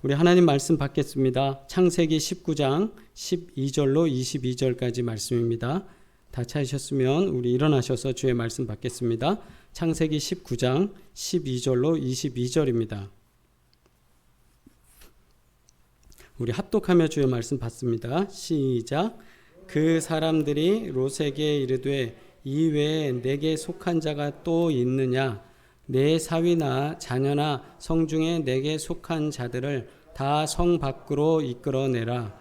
우리 하나님 말씀 받겠습니다. 창세기 19장 12절로 22절까지 말씀입니다. 다 찾으셨으면 우리 일어나셔서 주의 말씀 받겠습니다. 창세기 19장 12절로 22절입니다. 우리 합독하며 주의 말씀 받습니다. 시작. 그 사람들이 롯에게 이르되 이 외에 내게 속한 자가 또 있느냐? 내 사위나 자녀나 성중에 내게 속한 자들을 다 성 밖으로 이끌어내라.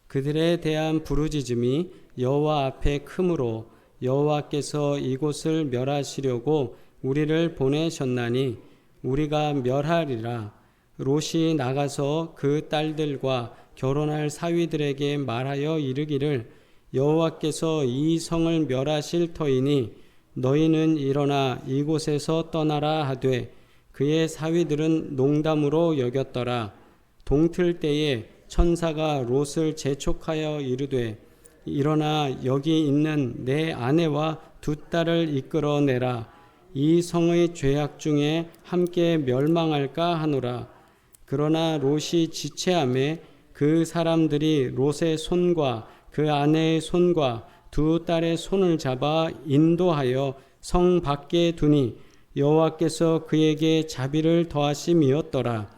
그들에 대한 부르짖음이 여호와 앞에 크므로 여호와께서 이곳을 멸하시려고 우리를 보내셨나니 우리가 멸하리라. 롯이 나가서 그 딸들과 결혼할 사위들에게 말하여 이르기를 여호와께서 이 성을 멸하실 터이니 너희는 일어나 이곳에서 떠나라 하되 그의 사위들은 농담으로 여겼더라. 동틀 때에 천사가 롯을 재촉하여 이르되 일어나 여기 있는 내 아내와 두 딸을 이끌어내라. 이 성의 죄악 중에 함께 멸망할까 하노라. 그러나 롯이 지체하매 그 사람들이 롯의 손과 그 아내의 손과 두 딸의 손을 잡아 인도하여 성 밖에 두니 여호와께서 그에게 자비를 더하심이었더라.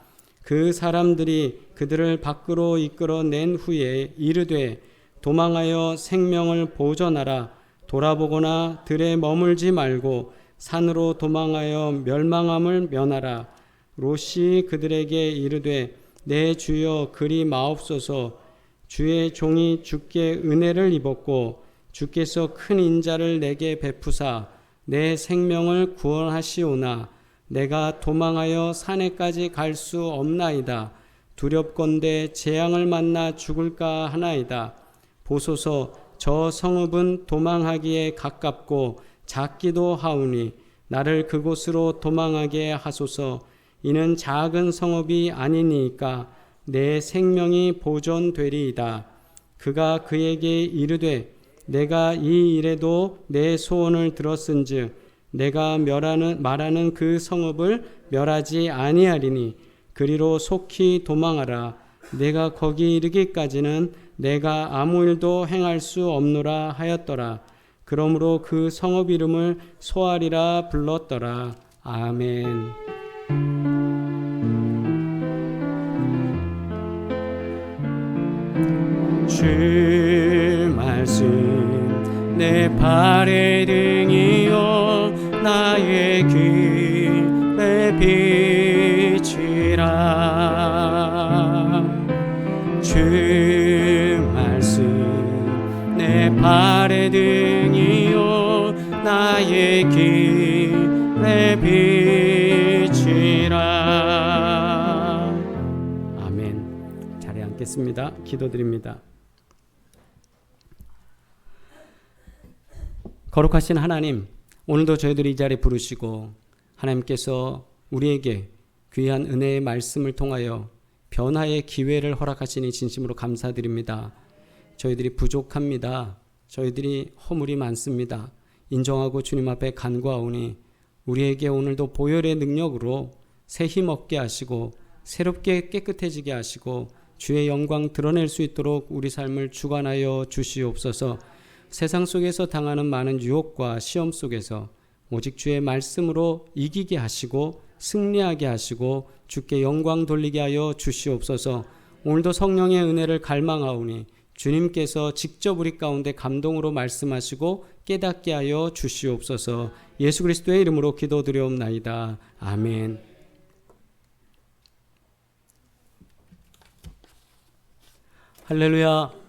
그 사람들이 그들을 밖으로 이끌어낸 후에 이르되 도망하여 생명을 보존하라. 돌아보거나 들에 머물지 말고 산으로 도망하여 멸망함을 면하라. 롯이 그들에게 이르되 내 주여 그리 마옵소서. 주의 종이 주께 은혜를 입었고 주께서 큰 인자를 내게 베푸사 내 생명을 구원하시오나 내가 도망하여 산에까지 갈 수 없나이다. 두렵건대 재앙을 만나 죽을까 하나이다. 보소서 저 성읍은 도망하기에 가깝고 작기도 하오니 나를 그곳으로 도망하게 하소서. 이는 작은 성읍이 아니니까 내 생명이 보존되리이다. 그가 그에게 이르되 내가 이 일에도 내 소원을 들었은즉 내가 말하는 그 성읍을 멸하지 아니하리니 그리로 속히 도망하라. 내가 거기 이르기까지는 내가 아무 일도 행할 수 없노라 하였더라. 그러므로 그 성읍 이름을 소알이라 불렀더라. 아멘. 주 말씀 내 발의 등이요 나의 길의 빛이라. 주 말씀 내 발의 등이요 나의 길의 빛이라. 아멘. 자리에 앉겠습니다. 기도드립니다. 거룩하신 하나님, 오늘도 저희들이 이 자리에 부르시고 하나님께서 우리에게 귀한 은혜의 말씀을 통하여 변화의 기회를 허락하시니 진심으로 감사드립니다. 저희들이 부족합니다. 저희들이 허물이 많습니다. 인정하고 주님 앞에 간구하오니 우리에게 오늘도 보혈의 능력으로 새 힘 얻게 하시고 새롭게 깨끗해지게 하시고 주의 영광 드러낼 수 있도록 우리 삶을 주관하여 주시옵소서. 세상 속에서 당하는 많은 유혹과 시험 속에서 오직 주의 말씀으로 이기게 하시고 승리하게 하시고 주께 영광 돌리게 하여 주시옵소서. 오늘도 성령의 은혜를 갈망하오니 주님께서 직접 우리 가운데 감동으로 말씀하시고 깨닫게 하여 주시옵소서. 예수 그리스도의 이름으로 기도드려옵나이다. 아멘. 할렐루야.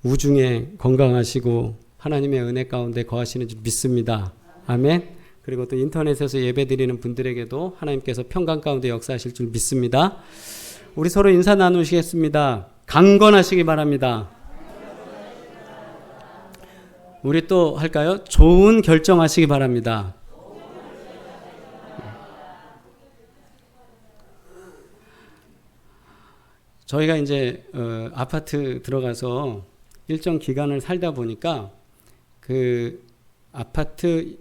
우중에 건강하시고 하나님의 은혜 가운데 거하시는 줄 믿습니다. 아멘. 그리고 또 인터넷에서 예배드리는 분들에게도 하나님께서 평강 가운데 역사하실 줄 믿습니다. 우리 서로 인사 나누시겠습니다. 강건하시기 바랍니다. 우리 또 할까요? 좋은 결정하시기 바랍니다. 저희가 이제 아파트 들어가서 일정 기간을 살다 보니까 그 아파트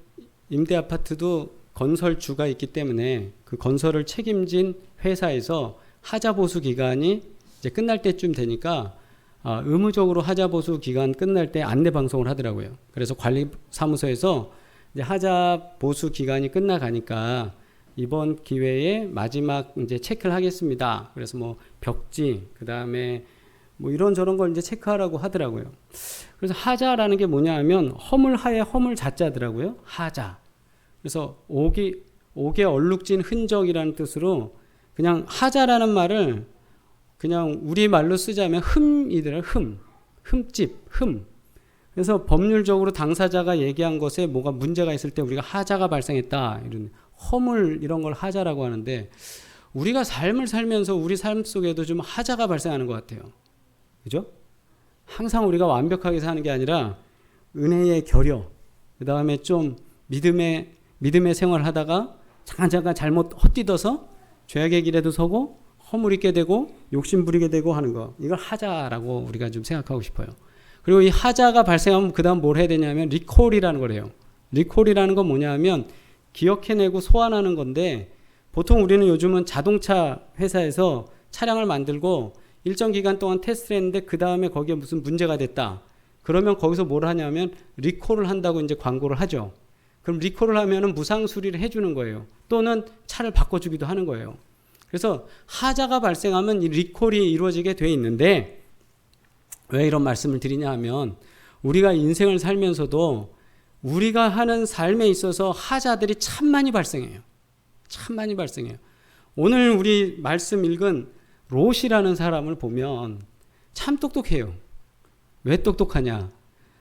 임대 아파트도 건설주가 있기 때문에 그 건설을 책임진 회사에서 하자 보수 기간이 이제 끝날 때쯤 되니까 의무적으로 하자 보수 기간 끝날 때 안내 방송을 하더라고요. 그래서 관리사무소에서 이제 하자 보수 기간이 끝나가니까 이번 기회에 마지막 이제 체크를 하겠습니다. 그래서 뭐 벽지, 그 다음에 뭐 이런저런 걸 이제 체크하라고 하더라고요. 그래서 하자라는 게 뭐냐 하면 허물하에 허물 자자더라고요. 하자. 그래서 옥에 얼룩진 흔적이라는 뜻으로 그냥 하자라는 말을 그냥 우리말로 쓰자면 흠이더라고요. 흠집, 흠. 그래서 법률적으로 당사자가 얘기한 것에 뭐가 문제가 있을 때 우리가 하자가 발생했다. 이런 허물 이런 걸 하자라고 하는데 우리가 삶을 살면서 우리 삶 속에도 좀 하자가 발생하는 것 같아요. 그죠? 항상 우리가 완벽하게 사는 게 아니라 은혜의 결여, 그 다음에 좀 믿음의 생활을 하다가 잠깐 잘못 헛디뎌서 죄악의 길에도 서고 허물 있게 되고 욕심 부리게 되고 하는 거, 이걸 하자라고 우리가 좀 생각하고 싶어요. 그리고 이 하자가 발생하면 그 다음 뭘 해야 되냐면 리콜이라는 걸 해요. 리콜이라는 건 뭐냐 하면 기억해내고 소환하는 건데 보통 우리는 요즘은 자동차 회사에서 차량을 만들고 일정 기간 동안 테스트를 했는데 그 다음에 거기에 무슨 문제가 됐다. 그러면 거기서 뭘 하냐면 리콜을 한다고 이제 광고를 하죠. 그럼 리콜을 하면은 무상 수리를 해주는 거예요. 또는 차를 바꿔주기도 하는 거예요. 그래서 하자가 발생하면 이 리콜이 이루어지게 돼 있는데 왜 이런 말씀을 드리냐 하면 우리가 인생을 살면서도 우리가 하는 삶에 있어서 하자들이 참 많이 발생해요. 참 많이 발생해요. 오늘 우리 말씀 읽은 롯이라는 사람을 보면 참 똑똑해요. 왜 똑똑하냐?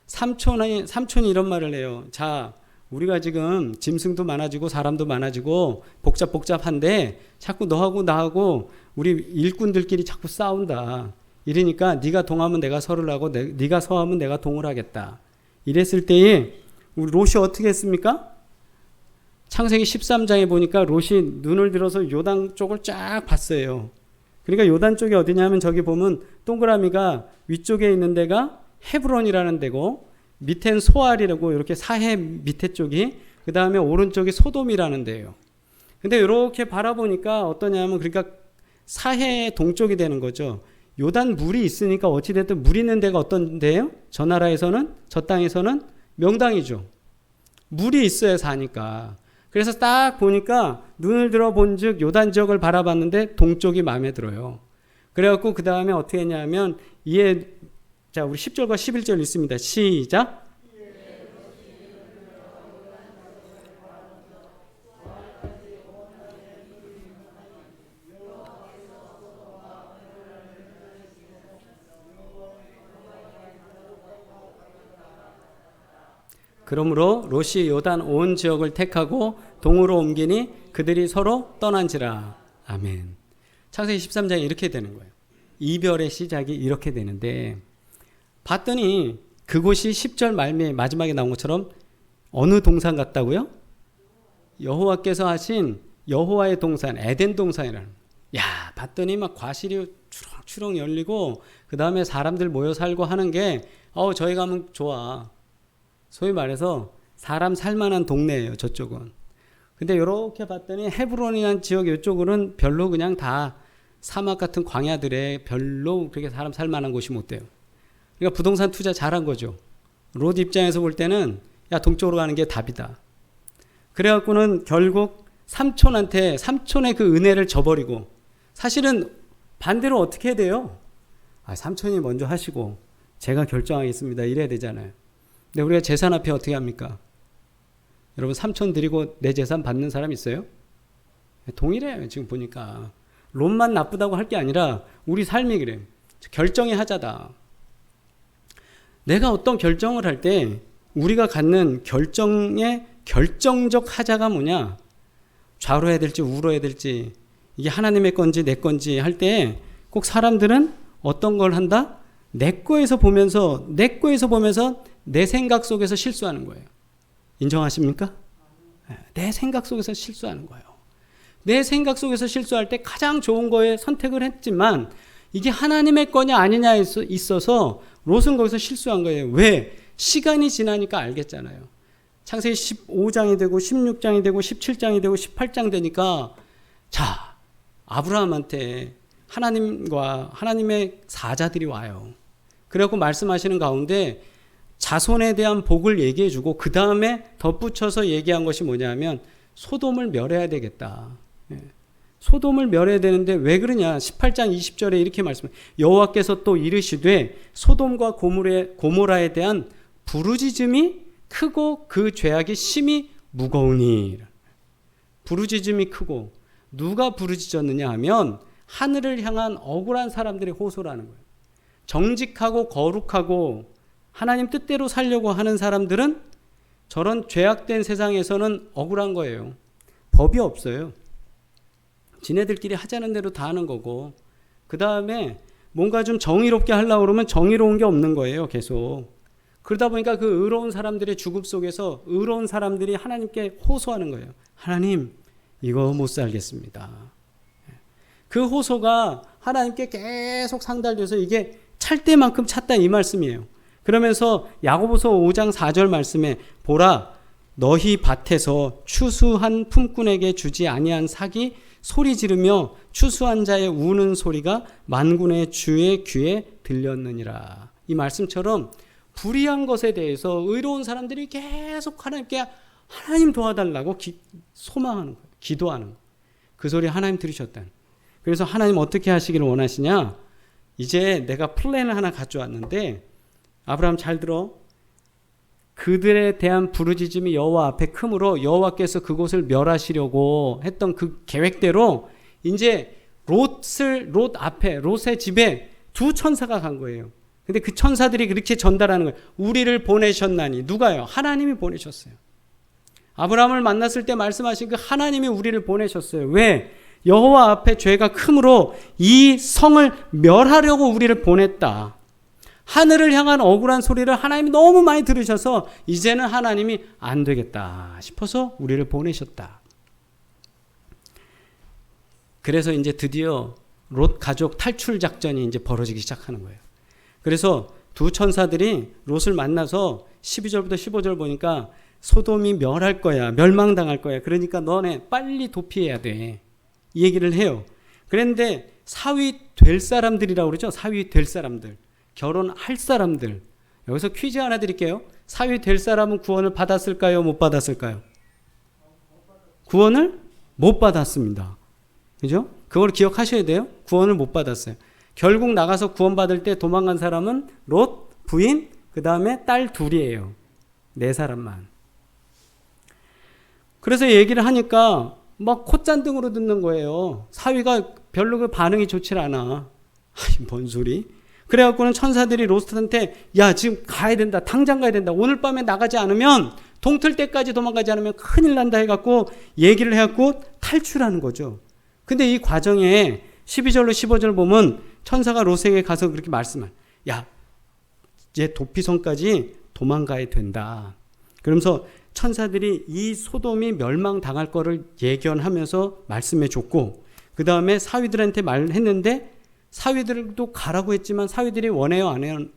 삼촌이 이런 말을 해요. 자, 우리가 지금 짐승도 많아지고 사람도 많아지고 복잡한데 자꾸 너하고 나하고 우리 일꾼들끼리 자꾸 싸운다. 이러니까 네가 동하면 내가 서를 하고 네가 서하면 내가 동을 하겠다. 이랬을 때에 우리 롯이 어떻게 했습니까? 창세기 13장에 보니까 롯이 눈을 들어서 요단 쪽을 쫙 봤어요. 그러니까 요단 쪽이 어디냐면 저기 보면 동그라미가 위쪽에 있는 데가 헤브론이라는 데고 밑엔 소알이라고 이렇게 사해 밑에 쪽이, 그 다음에 오른쪽이 소돔이라는 데예요. 근데 이렇게 바라보니까 어떠냐면 그러니까 사해의 동쪽이 되는 거죠. 요단 물이 있으니까 어찌됐든 물 있는 데가 어떤 데예요? 저 나라에서는, 저 땅에서는 명당이죠. 물이 있어야 사니까. 그래서 딱 보니까 눈을 들어 본즉 요단 지역을 바라봤는데 동쪽이 마음에 들어요. 그래갖고 그 다음에 어떻게 했냐면 자, 우리 10절과 11절 있습니다. 시작. 그러므로 롯이 요단 온 지역을 택하고 동으로 옮기니 그들이 서로 떠난지라. 아멘. 창세기 13장에 이렇게 되는 거예요. 이별의 시작이 이렇게 되는데 봤더니 그곳이 10절 말미에 마지막에 나온 것처럼 어느 동산 같다고요? 여호와께서 하신 여호와의 동산, 에덴 동산이라는. 야, 봤더니 막 과실이 추렁추렁 열리고 그 다음에 사람들 모여 살고 하는 게 저희 가면 좋아. 소위 말해서 사람 살만한 동네예요, 저쪽은. 근데 이렇게 봤더니 헤브론이라는 지역 이쪽은 별로 그냥 다 사막 같은 광야들에 별로 그렇게 사람 살만한 곳이 못 돼요. 그러니까 부동산 투자 잘한 거죠. 롯 입장에서 볼 때는 야, 동쪽으로 가는 게 답이다. 그래갖고는 결국 삼촌의 그 은혜를 저버리고, 사실은 반대로 어떻게 해야 돼요? 삼촌이 먼저 하시고 제가 결정하겠습니다. 이래야 되잖아요. 근데 우리가 재산 앞에 어떻게 합니까? 여러분, 삼촌 드리고 내 재산 받는 사람 있어요? 동일해요. 지금 보니까 롯만 나쁘다고 할 게 아니라 우리 삶이 그래요. 결정의 하자다. 내가 어떤 결정을 할 때 우리가 갖는 결정의 결정적 하자가 뭐냐? 좌로 해야 될지 우로 해야 될지, 이게 하나님의 건지 내 건지 할 때 꼭 사람들은 어떤 걸 한다? 내 거에서 보면서 내 생각 속에서 실수하는 거예요. 인정하십니까? 내 생각 속에서 실수하는 거예요. 내 생각 속에서 실수할 때 가장 좋은 거에 선택을 했지만 이게 하나님의 거냐 아니냐에 있어서 롯은 거기서 실수한 거예요. 왜? 시간이 지나니까 알겠잖아요. 창세기 15장이 되고 16장이 되고 17장이 되고 18장 되니까 자, 아브라함한테 하나님과 하나님의 사자들이 와요. 그래갖고 말씀하시는 가운데 자손에 대한 복을 얘기해주고 그 다음에 덧붙여서 얘기한 것이 뭐냐면 소돔을 멸해야 되겠다. 소돔을 멸해야 되는데 왜 그러냐? 18장 20절에 이렇게 말씀해요. 여호와께서 또 이르시되 소돔과 고모라에 대한 부르짖음이 크고 그 죄악이 심히 무거우니. 부르짖음이 크고 누가 부르짖었느냐 하면 하늘을 향한 억울한 사람들의 호소라는 거예요. 정직하고 거룩하고 하나님 뜻대로 살려고 하는 사람들은 저런 죄악된 세상에서는 억울한 거예요. 법이 없어요. 지네들끼리 하자는 대로 다 하는 거고 그 다음에 뭔가 좀 정의롭게 하려고 그러면 정의로운 게 없는 거예요. 계속. 그러다 보니까 그 의로운 사람들의 죽음 속에서 의로운 사람들이 하나님께 호소하는 거예요. 하나님 이거 못 살겠습니다. 그 호소가 하나님께 계속 상달돼서 이게 찰 때만큼 찼다 이 말씀이에요. 그러면서 야고보서 5장 4절 말씀에 보라 너희 밭에서 추수한 품꾼에게 주지 아니한 삭이 소리 지르며 추수한 자의 우는 소리가 만군의 주의 귀에 들렸느니라. 이 말씀처럼 불의한 것에 대해서 의로운 사람들이 계속 하나님께 하나님 도와달라고 소망하는 거예요. 기도하는 거예요. 그 소리 하나님 들으셨다. 그래서 하나님 어떻게 하시기를 원하시냐? 이제 내가 플랜을 하나 가져왔는데 아브라함 잘 들어. 그들에 대한 부르짖음이 여호와 앞에 크므로 여호와께서 그곳을 멸하시려고 했던 그 계획대로 이제 롯 앞에 롯의 집에 두 천사가 간 거예요. 근데 그 천사들이 그렇게 전달하는 거예요. 우리를 보내셨나니. 누가요? 하나님이 보내셨어요. 아브라함을 만났을 때 말씀하신 그 하나님이 우리를 보내셨어요. 왜? 여호와 앞에 죄가 크므로 이 성을 멸하려고 우리를 보냈다. 하늘을 향한 억울한 소리를 하나님이 너무 많이 들으셔서 이제는 하나님이 안 되겠다 싶어서 우리를 보내셨다. 그래서 이제 드디어 롯 가족 탈출 작전이 이제 벌어지기 시작하는 거예요. 그래서 두 천사들이 롯을 만나서 12절부터 15절 보니까 소돔이 멸할 거야. 멸망당할 거야. 그러니까 너네 빨리 도피해야 돼. 이 얘기를 해요. 그런데 사위 될 사람들이라고 그러죠. 사위 될 사람들. 결혼할 사람들. 여기서 퀴즈 하나 드릴게요. 사위 될 사람은 구원을 받았을까요? 못 받았을까요? 구원을 못 받았습니다. 그죠? 그걸 기억하셔야 돼요. 구원을 못 받았어요. 결국 나가서 구원받을 때 도망간 사람은 롯, 부인, 그 다음에 딸 둘이에요. 네 사람만. 그래서 얘기를 하니까 막 콧잔등으로 듣는 거예요. 사위가 별로 그 반응이 좋질 않아. 뭔 소리? 그래갖고는 천사들이 롯한테 야 지금 가야 된다. 당장 가야 된다. 오늘 밤에 나가지 않으면 동틀 때까지 도망가지 않으면 큰일 난다 해갖고 얘기를 해갖고 탈출하는 거죠. 근데 이 과정에 12절로 15절 보면 천사가 롯에게 가서 그렇게 말씀을 야 이제 도피성까지 도망가야 된다. 그러면서 천사들이 이 소돔이 멸망당할 거를 예견하면서 말씀해 줬고 그 다음에 사위들한테 말했는데 사위들도 가라고 했지만 사위들이 원해요?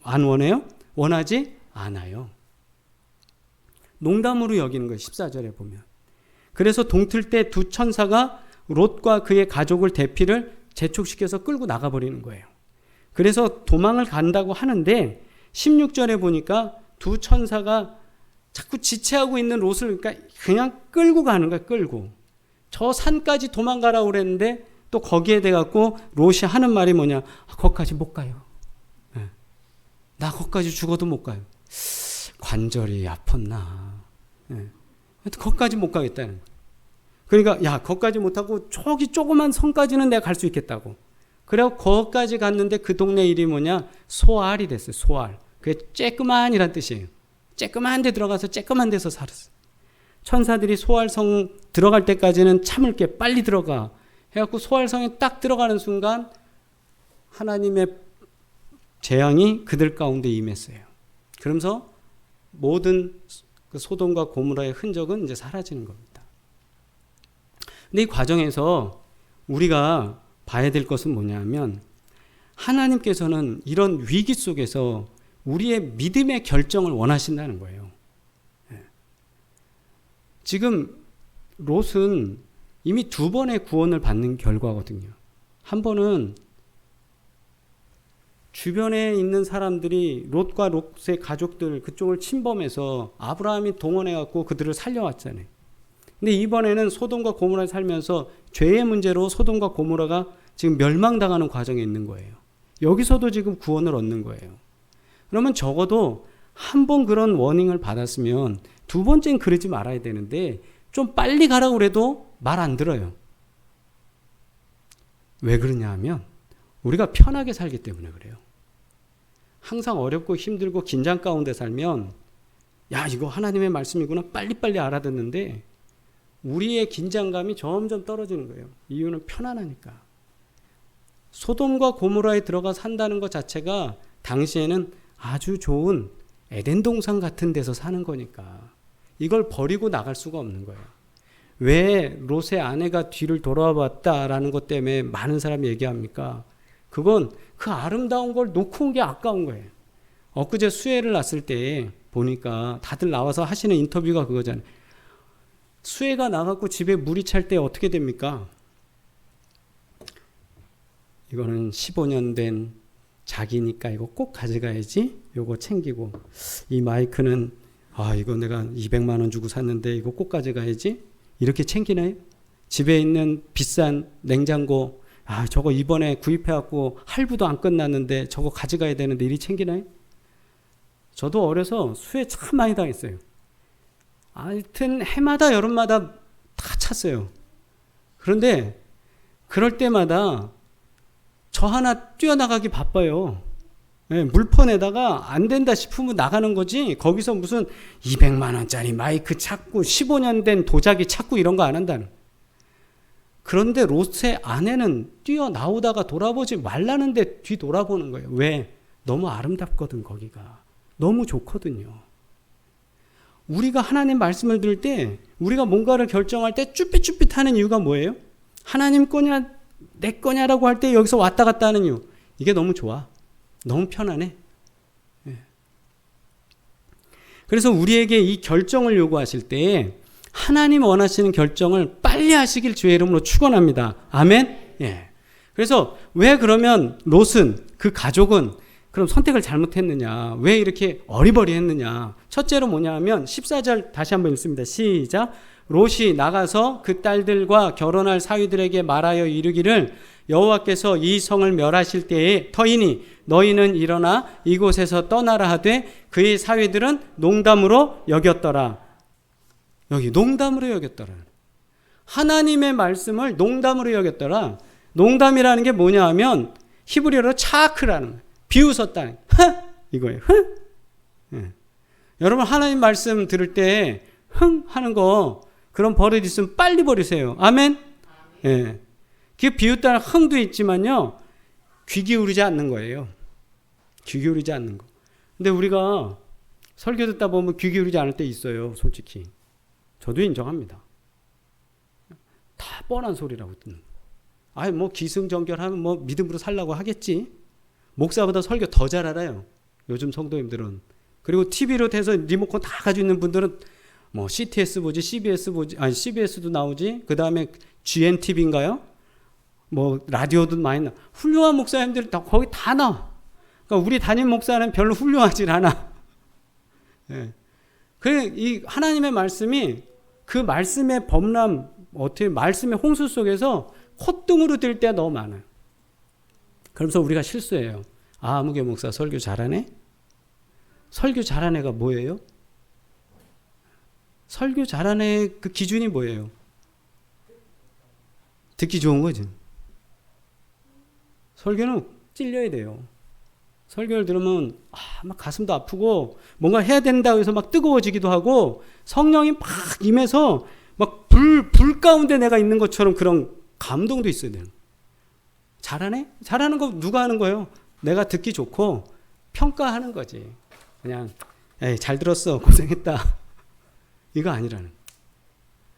안 원해요? 원하지 않아요. 농담으로 여기는 거예요. 14절에 보면. 그래서 동틀 때 두 천사가 롯과 그의 가족을 대피를 재촉시켜서 끌고 나가버리는 거예요. 그래서 도망을 간다고 하는데 16절에 보니까 두 천사가 자꾸 지체하고 있는 롯을 그냥 끌고 가는 거야. 끌고. 저 산까지 도망가라고 그랬는데 또 거기에 대갖고 롯이 하는 말이 뭐냐. 거기까지 못 가요. 네. 나 거기까지 죽어도 못 가요. 관절이 아팠나. 네. 거기까지 못 가겠다는 거예요. 그러니까 야 거기까지 못하고 저기 조그만 성까지는 내가 갈 수 있겠다고. 그래서 거기까지 갔는데 그 동네 이름이 뭐냐. 소알이 됐어요. 소알. 그게 쬐끄만이란 뜻이에요. 쬐끄만 데 들어가서 쬐끄만 데서 살았어요. 천사들이 소알성 들어갈 때까지는 참을게 빨리 들어가 해갖고 소알성에 딱 들어가는 순간 하나님의 재앙이 그들 가운데 임했어요. 그러면서 모든 그 소돔과 고모라의 흔적은 이제 사라지는 겁니다. 근데 이 과정에서 우리가 봐야 될 것은 뭐냐면 하나님께서는 이런 위기 속에서 우리의 믿음의 결정을 원하신다는 거예요. 지금 롯은 이미 두 번의 구원을 받는 결과거든요. 한 번은 주변에 있는 사람들이 롯과 롯의 가족들 그쪽을 침범해서 아브라함이 동원해갖고 그들을 살려왔잖아요. 근데 이번에는 소돔과 고모라에 살면서 죄의 문제로 소돔과 고모라가 지금 멸망당하는 과정에 있는 거예요. 여기서도 지금 구원을 얻는 거예요. 그러면 적어도 한 번 그런 워닝을 받았으면 두 번째는 그러지 말아야 되는데 좀 빨리 가라고 그래도 말 안 들어요. 왜 그러냐 하면 우리가 편하게 살기 때문에 그래요. 항상 어렵고 힘들고 긴장 가운데 살면 야 이거 하나님의 말씀이구나 빨리빨리 알아듣는데 우리의 긴장감이 점점 떨어지는 거예요. 이유는 편안하니까. 소돔과 고모라에 들어가 산다는 것 자체가 당시에는 아주 좋은 에덴 동산 같은 데서 사는 거니까 이걸 버리고 나갈 수가 없는 거예요. 왜 롯의 아내가 뒤를 돌아봤다라는 것 때문에 많은 사람이 얘기합니까? 그건 그 아름다운 걸 놓고 온 게 아까운 거예요. 엊그제 수혜를 났을 때 보니까 다들 나와서 하시는 인터뷰가 그거잖아요. 수혜가 나갖고 집에 물이 찰 때 어떻게 됩니까? 이거는 15년 된 자기니까 이거 꼭 가져가야지. 요거 챙기고 이 마이크는 이거 내가 200만 원 주고 샀는데 이거 꼭 가져가야지. 이렇게 챙기나요? 집에 있는 비싼 냉장고 저거 이번에 구입해갖고 할부도 안 끝났는데 저거 가져가야 되는데 이리 챙기나요? 저도 어려서 수혜 참 많이 당했어요. 하여튼 해마다 여름마다 다 찼어요. 그런데 그럴 때마다 저 하나 뛰어나가기 바빠요. 물폰에다가 안 된다 싶으면 나가는 거지 거기서 무슨 200만 원짜리 마이크 찾고 15년 된 도자기 찾고 이런 거 안 한다는. 그런데 롯의 아내는 뛰어나오다가 돌아보지 말라는데 뒤돌아보는 거예요. 왜? 너무 아름답거든 거기가. 너무 좋거든요. 우리가 하나님 말씀을 들을 때 우리가 뭔가를 결정할 때 쭈삣쭈삣하는 이유가 뭐예요? 하나님 거냐 내 거냐라고 할 때 여기서 왔다 갔다 하는 이유. 이게 너무 좋아. 너무 편안해. 그래서 우리에게 이 결정을 요구하실 때 하나님 원하시는 결정을 빨리 하시길 주의 이름으로 축원합니다. 아멘. 그래서 왜 그러면 롯은 그 가족은 그럼 선택을 잘못했느냐? 왜 이렇게 어리버리했느냐? 첫째로 뭐냐 하면 14절 다시 한번 읽습니다. 시작. 롯이 나가서 그 딸들과 결혼할 사위들에게 말하여 이르기를 여호와께서 이 성을 멸하실 때에 터이니 너희는 일어나 이곳에서 떠나라 하되 그의 사위들은 농담으로 여겼더라. 여기 농담으로 여겼더라. 하나님의 말씀을 농담으로 여겼더라. 농담이라는 게 뭐냐 하면 히브리어로 차크라는 거예요. 비웃었다. 이거예요. 여러분 하나님 말씀 들을 때 하는 거 그런 버릇 있으면 빨리 버리세요. 아멘? 그 비웃다는 흥도 있지만요. 귀 기울이지 않는 거예요. 귀 기울이지 않는 거. 근데 우리가 설교 듣다 보면 귀 기울이지 않을 때 있어요. 솔직히. 저도 인정합니다. 다 뻔한 소리라고 듣는 거. 뭐 기승전결하면 뭐 믿음으로 살라고 하겠지. 목사보다 설교 더 잘 알아요. 요즘 성도님들은. 그리고 TV로 돼서 리모컨 다 가지고 있는 분들은 뭐 CTS 보지, CBS 보지, CBS도 나오지. 그 다음에 GNTV인가요? 뭐 라디오도 많이 나. 훌륭한 목사님들 다 거기 다 나와. 그러니까 우리 담임 목사는 별로 훌륭하지 않아. 그래 이 하나님의 말씀이 그 말씀의 범람 어떻게 말씀의 홍수 속에서 콧등으로 들 때가 너무 많아요. 그러면서 우리가 실수해요. 아무개 목사 설교 잘하네? 설교 잘하는 애가 뭐예요? 설교 잘하는 애 그 기준이 뭐예요? 듣기 좋은 거죠. 설교는 찔려야 돼요. 설교를 들으면 막 가슴도 아프고 뭔가 해야 된다고 해서 막 뜨거워지기도 하고 성령이 막 임해서 막 불 가운데 내가 있는 것처럼 그런 감동도 있어야 돼요. 잘하네? 잘하는 거 누가 하는 거예요? 내가 듣기 좋고 평가하는 거지. 그냥 에이 잘 들었어 고생했다 이거 아니라는.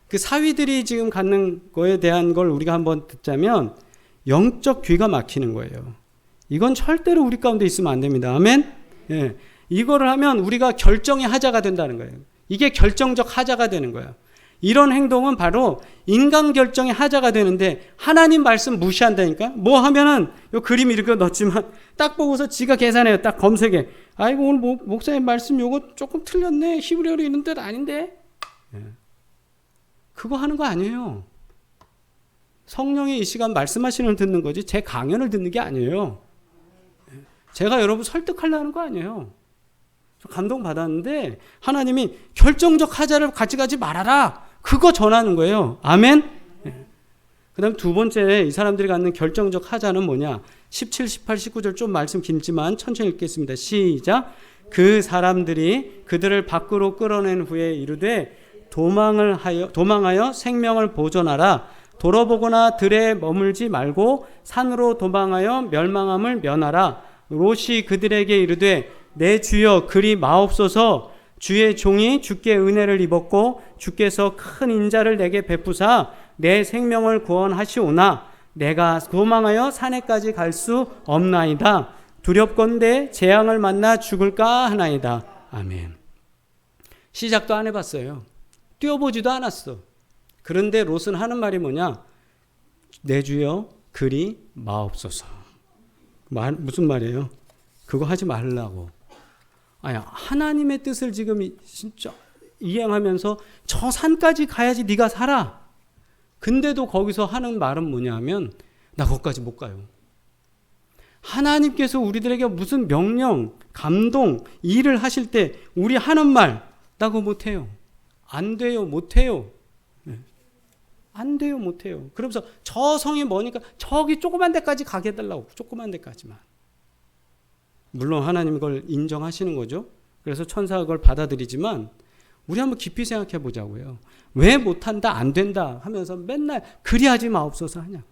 그 사위들이 지금 갖는 거에 대한 걸 우리가 한번 듣자면 영적 귀가 막히는 거예요. 이건 절대로 우리 가운데 있으면 안 됩니다. 아멘? 이거를 하면 우리가 결정의 하자가 된다는 거예요. 이게 결정적 하자가 되는 거예요. 이런 행동은 바로 인간 결정의 하자가 되는데 하나님 말씀 무시한다니까. 뭐 하면은 요 그림 이렇게 넣었지만 딱 보고서 지가 계산해요. 딱 검색해. 아이고 오늘 목사님 말씀 요거 조금 틀렸네. 히브리어로 있는 뜻 아닌데. 그거 하는 거 아니에요. 성령이 이 시간 말씀하시는 걸 듣는 거지 제 강연을 듣는 게 아니에요. 제가 여러분 설득하려는 거 아니에요. 감동받았는데 하나님이 결정적 하자를 가져가지 말아라. 그거 전하는 거예요. 아멘. 그 다음 두 번째 이 사람들이 갖는 결정적 하자는 뭐냐. 17, 18, 19절 좀 말씀 길지만 천천히 읽겠습니다. 시작. 그 사람들이 그들을 밖으로 끌어낸 후에 이르되 도망하여 생명을 보존하라. 돌아보거나 들에 머물지 말고 산으로 도망하여 멸망함을 면하라. 롯이 그들에게 이르되 내 주여 그리 마옵소서. 주의 종이 주께 은혜를 입었고 주께서 큰 인자를 내게 베푸사 내 생명을 구원하시오나 내가 도망하여 산에까지 갈 수 없나이다. 두렵건대 재앙을 만나 죽을까 하나이다. 아멘. 시작도 안 해봤어요. 뛰어보지도 않았어. 그런데 롯은 하는 말이 뭐냐? 내 주여 그리 마옵소서. 무슨 말이에요? 그거 하지 말라고. 아야, 하나님의 뜻을 지금 진짜 이행하면서 저 산까지 가야지 네가 살아. 근데도 거기서 하는 말은 뭐냐면 나 거기까지 못 가요. 하나님께서 우리들에게 무슨 명령, 감동, 일을 하실 때 우리 하는 말 나 그거 못해요. 안 돼요. 못해요. 안 돼요. 못해요. 그러면서 저 성이 뭐니까 저기 조그만 데까지 가게 해달라고. 조그만 데까지만. 물론 하나님 그걸 인정하시는 거죠. 그래서 천사가 그걸 받아들이지만 우리 한번 깊이 생각해 보자고요. 왜 못한다 안 된다 하면서 맨날 그리하지 마옵소서 하냐.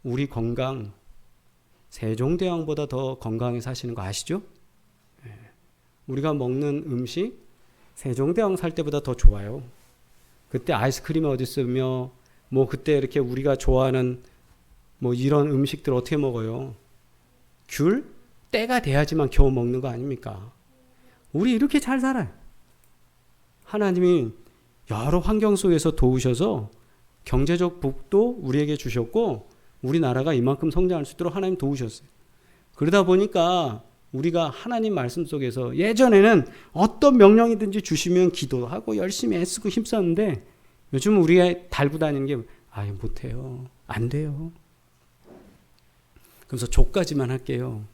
우리 건강 세종대왕보다 더 건강히 사시는 거 아시죠? 우리가 먹는 음식 세종대왕 살 때보다 더 좋아요. 그때 아이스크림이 어디 있으며 뭐 그때 이렇게 우리가 좋아하는 뭐 이런 음식들 어떻게 먹어요? 귤? 때가 돼야지만 겨우 먹는 거 아닙니까? 우리 이렇게 잘 살아요. 하나님이 여러 환경 속에서 도우셔서 경제적 복도 우리에게 주셨고 우리나라가 이만큼 성장할 수 있도록 하나님 도우셨어요. 그러다 보니까 우리가 하나님 말씀 속에서 예전에는 어떤 명령이든지 주시면 기도하고 열심히 애쓰고 힘썼는데 요즘 우리가 달고 다니는 게 못해요. 안 돼요. 그래서 조까지만 할게요.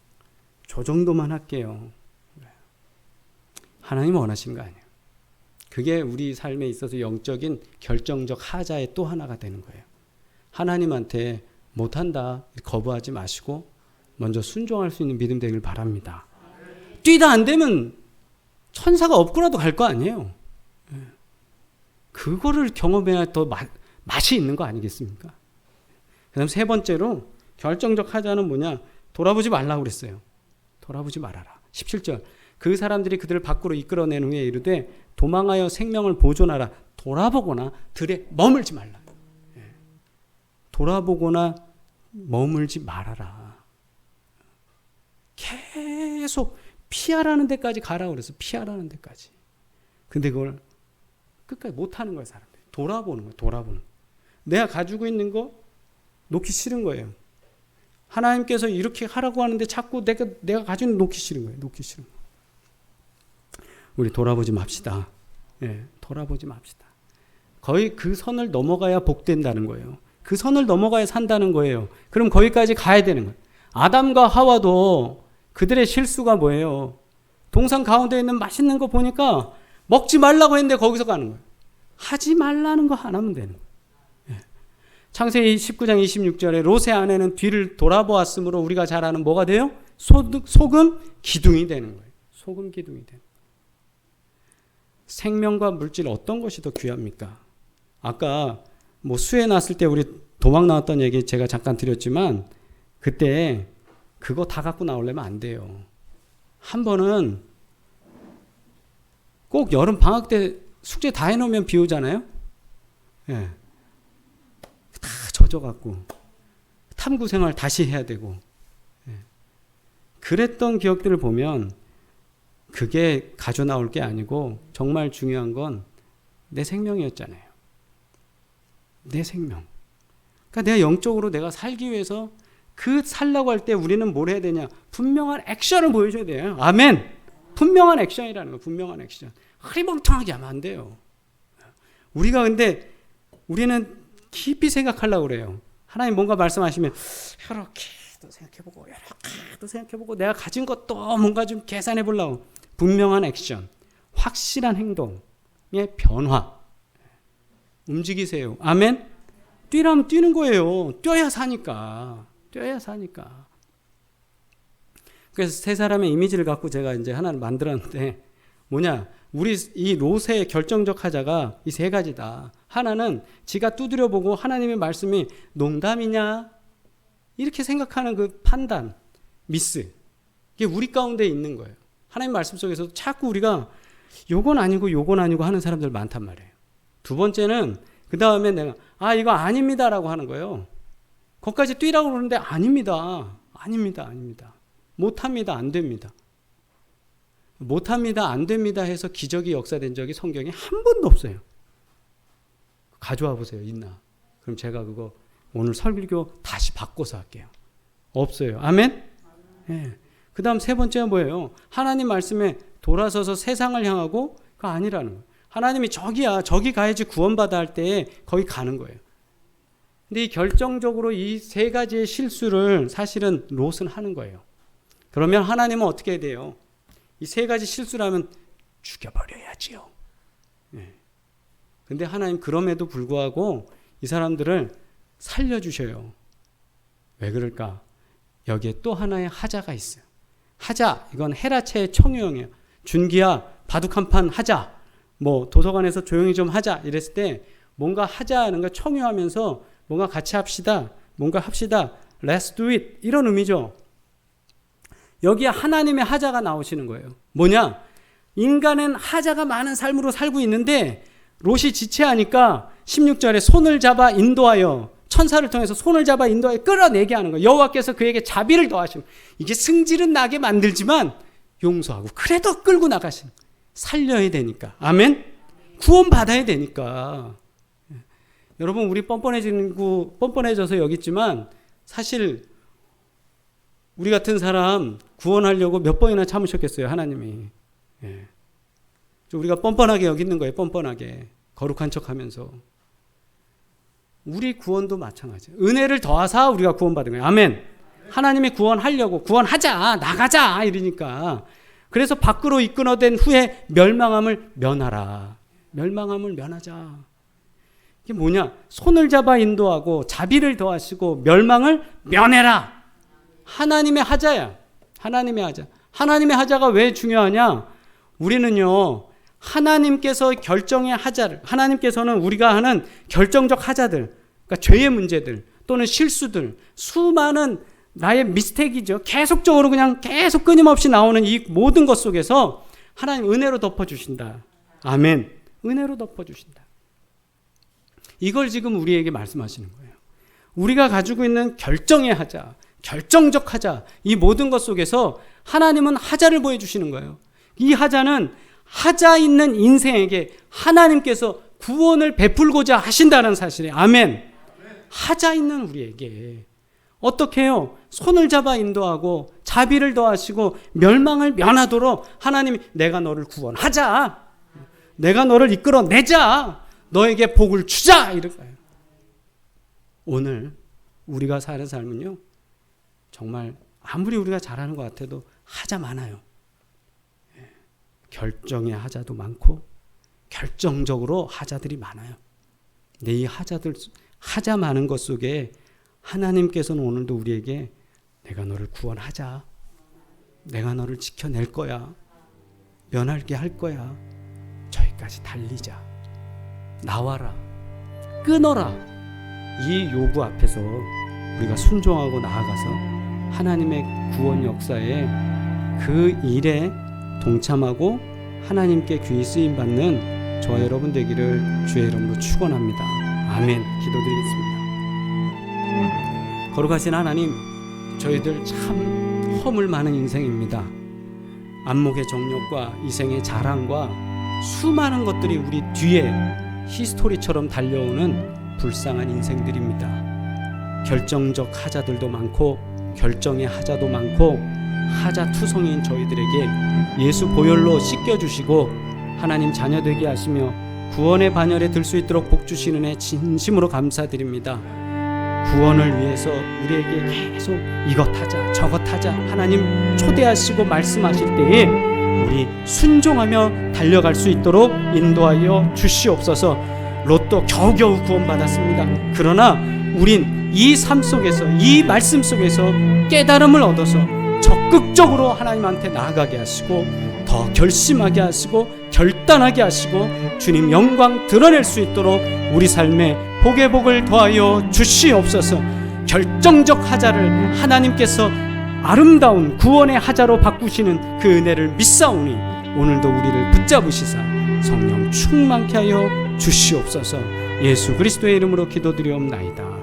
저 정도만 할게요. 하나님 원하신 거 아니에요. 그게 우리 삶에 있어서 영적인 결정적 하자의 또 하나가 되는 거예요. 하나님한테 못한다 거부하지 마시고 먼저 순종할 수 있는 믿음 되길 바랍니다. 뛰다 안 되면 천사가 업고라도 갈 거 아니에요. 그거를 경험해야 더 맛이 있는 거 아니겠습니까? 그 다음 세 번째로 결정적 하자는 뭐냐? 돌아보지 말라고 그랬어요. 돌아보지 말아라. 17절. 그 사람들이 그들을 밖으로 이끌어낸 후에 이르되 도망하여 생명을 보존하라. 돌아보거나 들에 머물지 말라. 돌아보거나 머물지 말아라. 계속 피하라는 데까지 가라고 그랬어. 피하라는 데까지. 근데 그걸 끝까지 못하는 거예요. 사람들이. 돌아보는 거예요. 돌아보는 거. 내가 가지고 있는 거 놓기 싫은 거예요. 하나님께서 이렇게 하라고 하는데 자꾸 내가 가지고 있는 거 놓기 싫은 거예요. 놓기 싫은 거. 우리 돌아보지 맙시다. 돌아보지 맙시다. 거의 그 선을 넘어가야 복된다는 거예요. 그 선을 넘어가야 산다는 거예요. 그럼 거기까지 가야 되는 거예요. 아담과 하와도 그들의 실수가 뭐예요? 동산 가운데 있는 맛있는 거 보니까 먹지 말라고 했는데 거기서 가는 거예요. 하지 말라는 거 하나면 되는 거예요. 창세기 19장 26절에 롯의 아내는 뒤를 돌아보았으므로 우리가 잘 아는 뭐가 돼요? 소금 기둥이 되는 거예요. 소금 기둥이 되는 거예요. 생명과 물질 어떤 것이 더 귀합니까? 아까 뭐 수해 났을 때 우리 도망 나왔던 얘기 제가 잠깐 드렸지만 그때 그거 다 갖고 나오려면 안 돼요. 한 번은 꼭 여름 방학 때 숙제 다 해놓으면 비 오잖아요. 다 젖어갖고 탐구 생활 다시 해야 되고 그랬던 기억들을 보면 그게 가져 나올 게 아니고 정말 중요한 건 내 생명이었잖아요. 내 생명. 그러니까 내가 영적으로 내가 살기 위해서 그 살라고 할 때 우리는 뭘 해야 되냐? 분명한 액션을 보여줘야 돼요. 아멘. 분명한 액션이라는 거. 분명한 액션. 흐리멍텅하게 하면 안 돼요. 우리가 근데 우리는 깊이 생각하려고 그래요. 하나님 뭔가 말씀하시면 이렇게도 생각해보고 이렇게도 생각해보고 내가 가진 것도 뭔가 좀 계산해 보려고. 분명한 액션, 확실한 행동의 변화. 움직이세요. 아멘. 뛰라면 뛰는 거예요. 뛰어야 사니까. 뛰어야 사니까. 그래서 세 사람의 이미지를 갖고 제가 이제 하나를 만들었는데 뭐냐? 우리 이 롯의 결정적 하자가 이 세 가지다. 하나는 지가 두드려 보고 하나님의 말씀이 농담이냐? 이렇게 생각하는 그 판단, 미스. 이게 우리 가운데 있는 거예요. 하나님 말씀 속에서도 자꾸 우리가 요건 아니고 요건 아니고 하는 사람들 많단 말이에요. 두 번째는 그 다음에 내가 이거 아닙니다라고 하는 거예요. 거기까지 뛰라고 그러는데 아닙니다. 못합니다. 안 됩니다. 못합니다. 안 됩니다 해서 기적이 역사된 적이 성경에 한 번도 없어요. 가져와 보세요. 있나? 그럼 제가 그거 오늘 설교 다시 바꿔서 할게요. 없어요. 아멘? 네. 그 다음 세 번째는 뭐예요? 하나님 말씀에 돌아서서 세상을 향하고 그거 아니라는 거예요. 하나님이 저기야, 저기 가야지 구원받아 할 때 거기 가는 거예요. 근데 이 결정적으로 이 세 가지의 실수를 사실은 롯은 하는 거예요. 그러면 하나님은 어떻게 해야 돼요? 이 세 가지 실수라면 죽여버려야지요. 네. 근데 하나님 그럼에도 불구하고 이 사람들을 살려주셔요. 왜 그럴까? 여기에 또 하나의 하자가 있어요. 하자, 이건 헤라체의 청유형이에요. 준기야, 바둑 한 판 하자. 뭐 도서관에서 조용히 좀 하자 이랬을 때 뭔가 하자는 거 청유하면서 뭔가 같이 합시다. 뭔가 합시다. Let's do it. 이런 의미죠. 여기에 하나님의 하자가 나오시는 거예요. 뭐냐? 인간은 하자가 많은 삶으로 살고 있는데 롯이 지체하니까 16절에 손을 잡아 인도하여 천사를 통해서 손을 잡아 인도하여 끌어내게 하는 거예요. 여호와께서 그에게 자비를 더하시고 이게 승질은 나게 만들지만 용서하고 그래도 끌고 나가시는 거예요. 살려야 되니까. 아멘? 구원받아야 되니까. 여러분 우리 뻔뻔해져서 여기 있지만 사실 우리 같은 사람 구원하려고 몇 번이나 참으셨겠어요. 하나님이. 우리가 뻔뻔하게 여기 있는 거예요. 뻔뻔하게. 거룩한 척하면서. 우리 구원도 마찬가지예요. 은혜를 더하사 우리가 구원받은 거예요. 아멘. 하나님이 구원하려고 구원하자 나가자 이러니까 그래서 밖으로 이끌어낸 후에 멸망함을 면하라. 멸망함을 면하자. 이게 뭐냐? 손을 잡아 인도하고 자비를 더하시고 멸망을 면해라. 하나님의 하자야. 하나님의 하자. 하나님의 하자가 왜 중요하냐? 우리는요. 하나님께서 결정의 하자를 하나님께서는 우리가 하는 결정적 하자들 그러니까 죄의 문제들 또는 실수들 수많은 나의 미스테이크죠. 계속적으로 그냥 계속 끊임없이 나오는 이 모든 것 속에서 하나님 은혜로 덮어주신다. 아멘. 은혜로 덮어주신다. 이걸 지금 우리에게 말씀하시는 거예요. 우리가 가지고 있는 결정의 하자, 결정적 하자, 이 모든 것 속에서 하나님은 하자를 보여주시는 거예요. 이 하자는 하자 있는 인생에게 하나님께서 구원을 베풀고자 하신다는 사실이에요. 아멘. 하자 있는 우리에게 어떻게 해요? 손을 잡아 인도하고 자비를 더하시고 멸망을 면하도록 하나님이 내가 너를 구원하자. 내가 너를 이끌어내자. 너에게 복을 주자. 이럴 거예요. 오늘 우리가 사는 삶은요. 정말 아무리 우리가 잘하는 것 같아도 하자 많아요. 결정의 하자도 많고 결정적으로 하자들이 많아요. 근데 이 하자 많은 것 속에 하나님께서는 오늘도 우리에게 내가 너를 구원하자. 내가 너를 지켜낼 거야. 면하게 할 거야. 저기까지 달리자. 나와라. 끊어라. 이 요구 앞에서 우리가 순종하고 나아가서 하나님의 구원 역사에 그 일에 동참하고 하나님께 귀히 쓰임받는 저와 여러분 되기를 주의 이름으로 축원합니다. 아멘. 기도드리겠습니다. 거룩하신 하나님, 저희들 참 허물 많은 인생입니다. 안목의 정욕과 이생의 자랑과 수많은 것들이 우리 뒤에 히스토리처럼 달려오는 불쌍한 인생들입니다. 결정적 하자들도 많고 결정의 하자도 많고 하자투성이인 저희들에게 예수 보혈로 씻겨주시고 하나님 자녀 되게 하시며 구원의 반열에 들 수 있도록 복 주시는 애 진심으로 감사드립니다. 구원을 위해서 우리에게 계속 이것 하자 저것 하자 하나님 초대하시고 말씀하실 때에 우리 순종하며 달려갈 수 있도록 인도하여 주시옵소서. 롯도 겨우겨우 구원받았습니다. 그러나 우린 이 삶 속에서 이 말씀 속에서 깨달음을 얻어서 적극적으로 하나님한테 나아가게 하시고 더 결심하게 하시고 결단하게 하시고 주님 영광 드러낼 수 있도록 우리 삶에 복의 복을 더하여 주시옵소서. 결정적 하자를 하나님께서 아름다운 구원의 하자로 바꾸시는 그 은혜를 믿사오니 오늘도 우리를 붙잡으시사 성령 충만케 하여 주시옵소서. 예수 그리스도의 이름으로 기도드리옵나이다.